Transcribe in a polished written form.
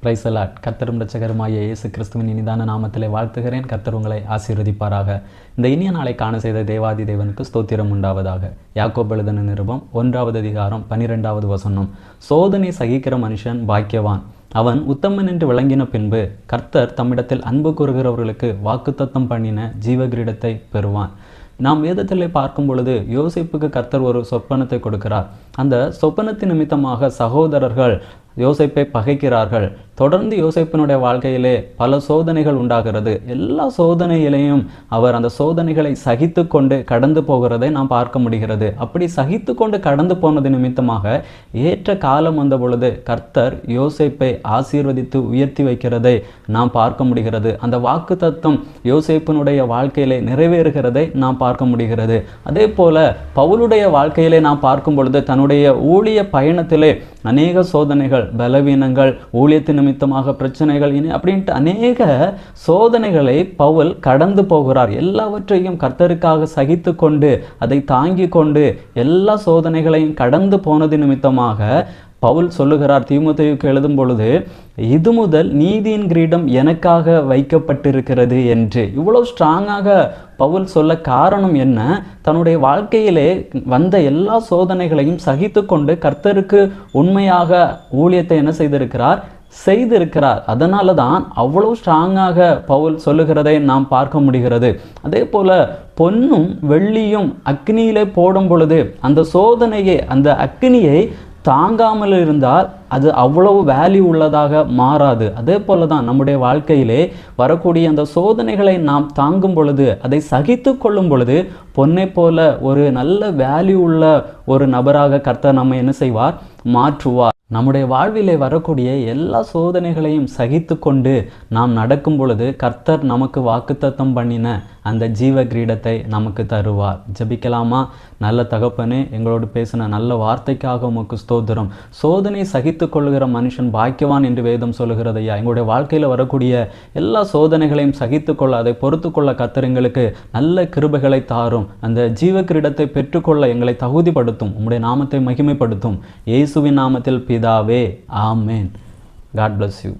Praise the Lord. கர்த்தரும் இரட்சகருமாகிய இயேசு கிறிஸ்துவின் இனிதான நாமத்திலே வாழ்த்துகிறேன். கர்த்தர் உங்களை ஆசீர்வதிப்பாராக. இந்த இனிய நாளை காண செய்த தேவாதி தேவனுக்கு ஸ்தோத்திரம் உண்டாவதாக. யாக்கோபு எழுதின நிருபம் 1வது அதிகாரம் 12வது வசனம். சோதனை சகிக்கிற மனுஷன் பாக்கியவான், அவன் உத்தமன் என்று விளங்கின பின்பு கர்த்தர் தம்மிடத்தில் அன்பு கூறுகிறவர்களுக்கு வாக்குத்தத்தம் பண்ணின ஜீவகிரீடத்தை பெறுவான். நாம் வேதத்திலே பார்க்கும் பொழுது யோசேப்புக்கு கர்த்தர் ஒரு சொப்பனத்தை கொடுக்கிறார். அந்த சொப்பனத்தின் நிமித்தமாக சகோதரர்கள் யோசேப்பை பகைக்கிறார்கள். தொடர்ந்து யோசேப்பினுடைய வாழ்க்கையிலே பல சோதனைகள் உண்டாகிறது. எல்லா சோதனையிலையும் அவர் அந்த சோதனைகளை சகித்து கொண்டு கடந்து போகிறதை நாம் பார்க்க முடிகிறது. அப்படி சகித்து கொண்டு கடந்து போனது நிமித்தமாக ஏற்ற காலம் வந்த பொழுது கர்த்தர் யோசேப்பை ஆசீர்வதித்து உயர்த்தி வைக்கிறதை நாம் பார்க்க முடிகிறது. அந்த வாக்கு தத்தம் யோசேப்பினுடைய வாழ்க்கையிலே நிறைவேறுகிறதை நாம் பார்க்க முடிகிறது. அதே போல பவுலுடைய வாழ்க்கையிலே நாம் பார்க்கும் பொழுது தன்னுடைய ஊழிய பயணத்திலே அநேக சோதனைகள், பலவீனங்கள், ஊழியத்தின் நிமித்தமாக பிரச்சனைகள் அப்படின்ட்டு அநேக சோதனைகளை பவுல் கடந்து போகிறார். எல்லாவற்றையும் கர்த்தருக்காக சகித்து கொண்டு அதை தாங்கி கொண்டு எல்லா சோதனைகளையும் கடந்து போனது நிமித்தமாக பவுல் சொல்லுகிறார் தீமோத்தேயுக்கு எழுதும் பொழுது, இது முதல் நீதியின் கிரீடம் எனக்காக வைக்கப்பட்டிருக்கிறது என்று. இவ்வளவு ஸ்ட்ராங்காக பவுல் சொல்ல காரணம் என்ன? தன்னுடைய வாழ்க்கையிலே வந்த எல்லா சோதனைகளையும் சகித்து கொண்டு கர்த்தருக்கு உண்மையாக ஊழியத்தை என்ன செய்திருக்கிறார். அதனால தான் அவ்வளவு ஸ்ட்ராங்காக பவுல் சொல்லுகிறதை நாம் பார்க்க முடிகிறது. அதே போல பொன்னும் வெள்ளியும் அக்னியிலே போடும் பொழுது அந்த சோதனையை, அந்த அக்னியை தாங்காமல் இருந்தால் அது அவ்வளவு வேல்யூ உள்ளதாக மாறாது. அதே போல தான் நம்முடைய வாழ்க்கையிலே வரக்கூடிய அந்த சோதனைகளை நாம் தாங்கும் பொழுது, அதை சகித்து கொள்ளும் பொழுது பொன்னை போல ஒரு நல்ல வேல்யூ உள்ள ஒரு நபராக கர்த்தர் நம்ம என்ன செய்வார்? மாற்றுவார். நம்முடைய வாழ்விலே வரக்கூடிய எல்லா சோதனைகளையும் சகித்து கொண்டு நாம் நடக்கும் பொழுது கர்த்தர் நமக்கு வாக்குத்தத்தம் பண்ணின அந்த ஜீவ கிரீடத்தை நமக்கு தருவார். ஜெபிக்கலாமா? நல்ல தகப்பனே, எங்களோடு பேசின நல்ல வார்த்தைக்காக உமக்கு ஸ்தோத்திரம். சோதனை சகித்து கொள்ளுகிற மனுஷன் பாக்கியவான் என்று வேதம் சொல்லுகிறதையா. எங்களுடைய வாழ்க்கையில் வரக்கூடிய எல்லா சோதனைகளையும் சகித்து கொள்ள, அதை பொறுத்து கொள்ள கர்த்தர் எங்களுக்கு நல்ல கிருபைகளை தாரும். அந்த ஜீவ கிரீடத்தை பெற்றுக்கொள்ள எங்களை தகுதிப்படுத்தும். உம்முடைய நாமத்தை மகிமைப்படுத்தும். இயேசுவின் நாமத்தில் பிதாவே, ஆமேன். God bless you.